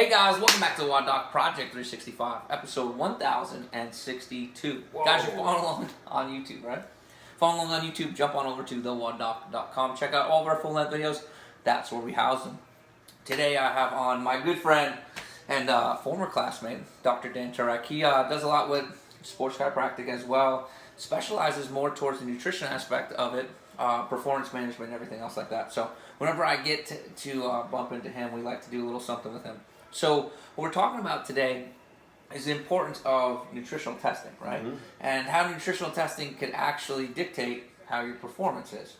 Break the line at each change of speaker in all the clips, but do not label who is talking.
Hey guys, welcome back to the WODdoc Project 365, episode 1062.
Whoa.
Guys, you're following along on YouTube, right? Following along on YouTube, jump on over to thewoddoc.com. Check out all of our full-length videos. That's where we house them. Today I have on my good friend and former classmate, Dr. Dan Turek. He does a lot with sports chiropractic as well. Specializes more towards the nutrition aspect of it, performance management and everything else like that. So whenever I get to bump into him, we like to do a little something with him. So what we're talking about today is the importance of nutritional testing, right? Mm-hmm. And how nutritional testing could actually dictate how your performance is.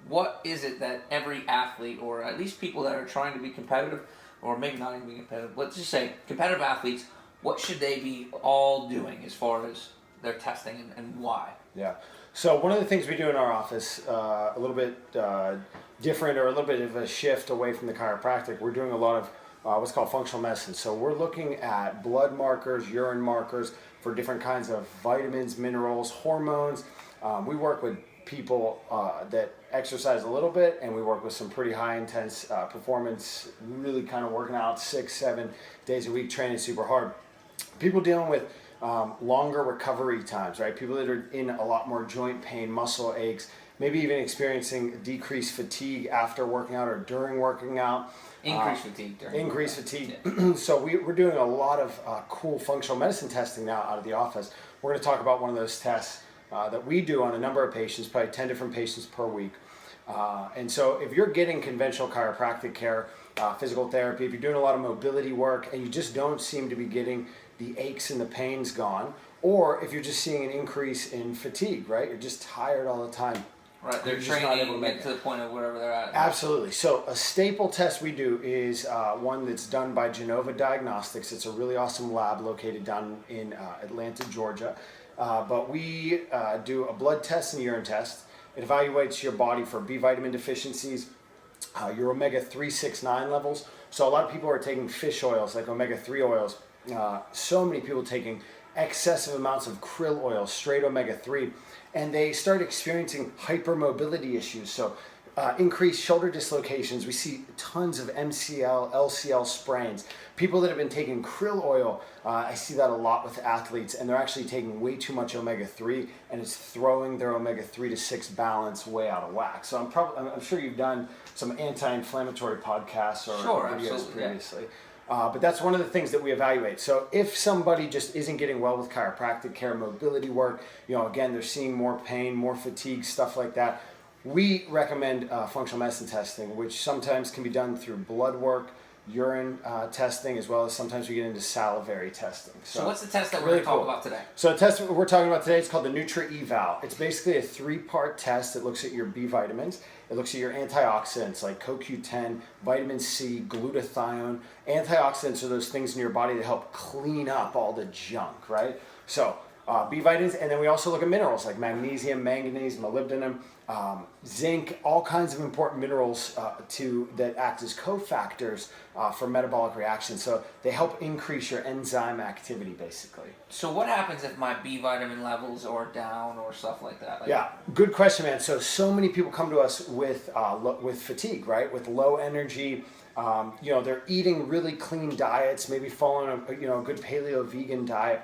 What is it that every athlete, or at least people that are trying to be competitive, or maybe not even be competitive, let's just say competitive athletes, what should they be all doing as far as their testing and why?
Yeah. So one of the things we do in our office, a little bit different or a little bit of a shift away from the chiropractic, we're doing a lot of what's called functional medicine. So we're looking at blood markers, urine markers for different kinds of vitamins, minerals, hormones. We work with people that exercise a little bit, and we work with some pretty high intense performance, really kind of working out 6-7 days a week, training super hard. People dealing with longer recovery times, right? People that are in a lot more joint pain, muscle aches, maybe even experiencing decreased fatigue after working out or during working out.
Increased fatigue during
Increased fatigue. Yeah. So we're doing a lot of cool functional medicine testing now out of the office. We're going to talk about one of those tests that we do on a number of patients, probably 10 different patients per week. And so if you're getting conventional chiropractic care, physical therapy, if you're doing a lot of mobility work and you just don't seem to be getting the aches and the pains gone, or if you're just seeing an increase in fatigue, right? You're just tired all the time.
Right, they're training to the point of wherever they're at.
Absolutely. So a staple test we do is one that's done by Genova Diagnostics. It's a really awesome lab located down in Atlanta, Georgia. But we do a blood test and a urine test. It evaluates your body for B vitamin deficiencies, your omega-3, 6, 9 levels. So a lot of people are taking fish oils, like omega-3 oils. So many people taking excessive amounts of krill oil, straight omega-3. And they start experiencing hypermobility issues. So increased shoulder dislocations. We see tons of MCL, LCL sprains. People that have been taking krill oil, I see that a lot with athletes, and they're actually taking way too much omega-3, and it's throwing their omega-3 to 6 balance way out of whack. So I'm sure you've done some anti-inflammatory podcasts or videos previously. Yeah. But that's one of the things that we evaluate. So if somebody just isn't getting well with chiropractic care, mobility work, again, they're seeing more pain, more fatigue, stuff like that, we recommend functional medicine testing, which sometimes can be done through blood work, urine testing, as well as sometimes we get into salivary testing.
So what's the test that we're going to talk about today?
So the test we're talking about today is called the Nutri-Eval. It's basically a 3-part test that looks at your B vitamins. It looks at your antioxidants like CoQ10, vitamin C, glutathione. Antioxidants are those things in your body that help clean up all the junk, right? So B vitamins, and then we also look at minerals like magnesium, manganese, molybdenum, zinc, all kinds of important minerals that act as cofactors for metabolic reactions. So they help increase your enzyme activity, basically.
So what happens if my B vitamin levels are down or stuff like that?
Yeah, good question, man. So many people come to us with fatigue, right? With low energy. They're eating really clean diets, maybe following a good paleo vegan diet,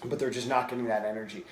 but they're just not getting that energy.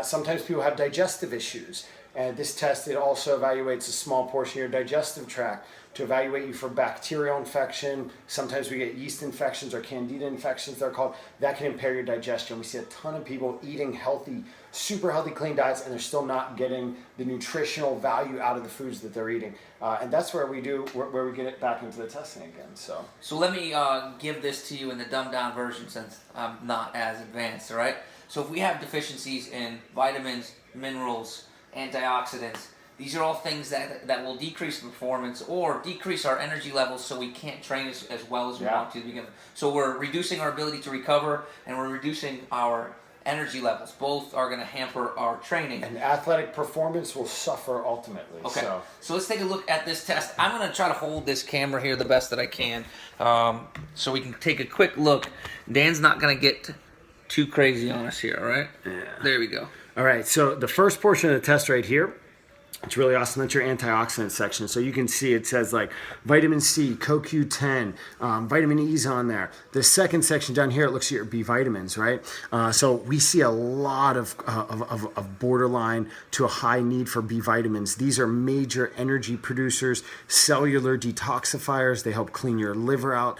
Sometimes people have digestive issues. And this test, it also evaluates a small portion of your digestive tract to evaluate you for bacterial infection. Sometimes we get yeast infections or candida infections, they're called. That can impair your digestion. We see a ton of people eating healthy, super healthy, clean diets, and they're still not getting the nutritional value out of the foods that they're eating. And that's where we get it back into the testing again.
So let me give this to you in the dumbed down version, since I'm not as advanced, all right? So if we have deficiencies in vitamins, minerals, antioxidants, these are all things that will decrease performance or decrease our energy levels, so we can't train as well as we want to begin with. So we're reducing our ability to recover, and we're reducing our energy levels. Both are going to hamper our training.
And athletic performance will suffer ultimately.
Okay, so let's take a look at this test. I'm going to try to hold this camera here the best that I can, so we can take a quick look. Dan's not going to get too crazy on us here, all right?
Yeah.
There we go.
All right, so the first portion of the test right here It's really awesome. That's your antioxidant section. So you can see it says like vitamin C, CoQ10, vitamin E's on there. The second section down here, it looks at your B vitamins, right? So we see a lot of borderline to a high need for B vitamins. These are major energy producers, cellular detoxifiers. They help clean your liver out.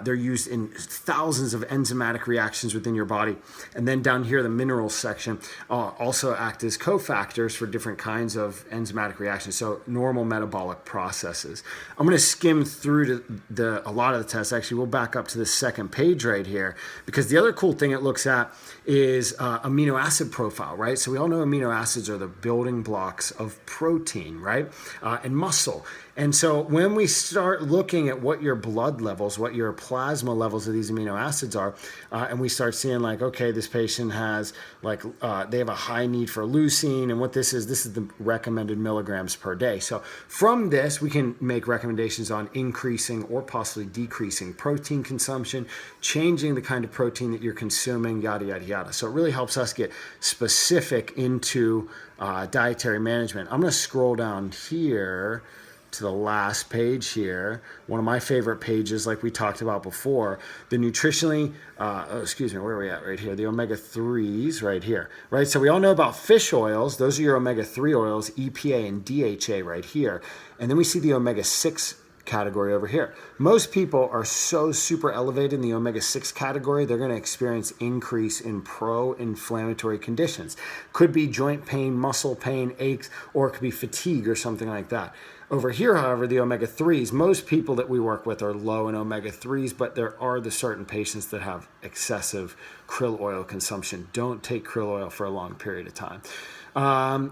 They're used in thousands of enzymatic reactions within your body. And then down here, the minerals section also act as cofactors for different kinds of enzymatic reactions, so normal metabolic processes. I'm going to skim through a lot of the tests. Actually, we'll back up to the second page right here, because the other cool thing it looks at is amino acid profile, right? So we all know amino acids are the building blocks of protein, right? And muscle. And so when we start looking at what your blood levels, what your plasma levels of these amino acids are, and we start seeing like, okay, this patient has like, they have a high need for leucine, and what this is the recommended milligrams per day. So from this, we can make recommendations on increasing or possibly decreasing protein consumption, changing the kind of protein that you're consuming, yada, yada, yada. So it really helps us get specific into dietary management. I'm going to scroll down here to the last page here, one of my favorite pages like we talked about before, the nutritionally, where are we at right here? The omega-3s right here, right? So we all know about fish oils. Those are your omega-3 oils, EPA and DHA right here. And then we see the omega-6 category over here. Most people are so super elevated in the omega-6 category, they're going to experience increase in pro-inflammatory conditions. Could be joint pain, muscle pain, aches, or it could be fatigue or something like that. Over here, however, the omega-3s, most people that we work with are low in omega-3s, but there are the certain patients that have excessive krill oil consumption. Don't take krill oil for a long period of time.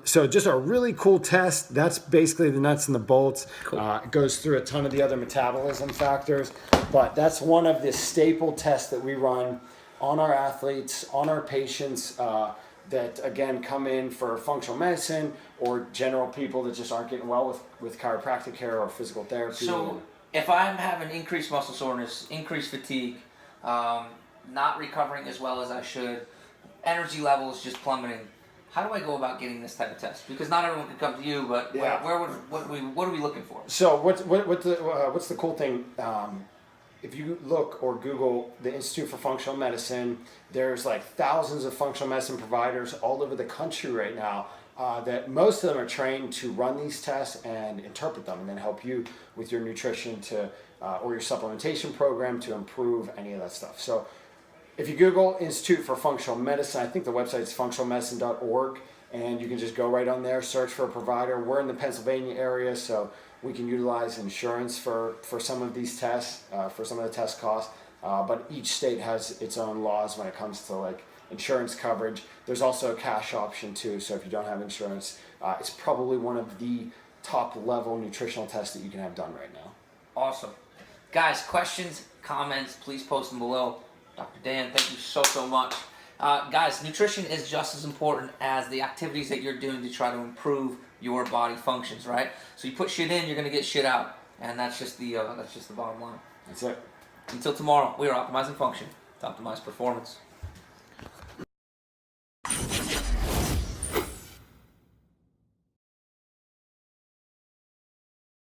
So just a really cool test. That's basically the nuts and the bolts. Cool. It goes through a ton of the other metabolism factors, but that's one of the staple tests that we run on our athletes, on our patients, that again come in for functional medicine or general people that just aren't getting well with chiropractic care or physical therapy.
So if I'm having increased muscle soreness, increased fatigue, not recovering as well as I should, energy levels just plummeting, how do I go about getting this type of test? Because not everyone can come to you, but what are we looking for?
So what's the cool thing? If you look or Google the Institute for Functional Medicine, there's like thousands of functional medicine providers all over the country right now that most of them are trained to run these tests and interpret them and then help you with your nutrition or your supplementation program to improve any of that stuff. So if you Google Institute for Functional Medicine, I think the website is functionalmedicine.org, and you can just go right on there, search for a provider. We're in the Pennsylvania area, so we can utilize insurance for some of these tests, for some of the test costs, but each state has its own laws when it comes to like insurance coverage. There's also a cash option too, so if you don't have insurance, it's probably one of the top level nutritional tests that you can have done right now.
Awesome. Guys, questions, comments, please post them below. Dr. Dan, thank you so much. Guys, nutrition is just as important as the activities that you're doing to try to improve your body functions, right? So you put shit in, you're going to get shit out. And that's just the bottom line.
That's it.
Until tomorrow, we are optimizing function to optimize performance.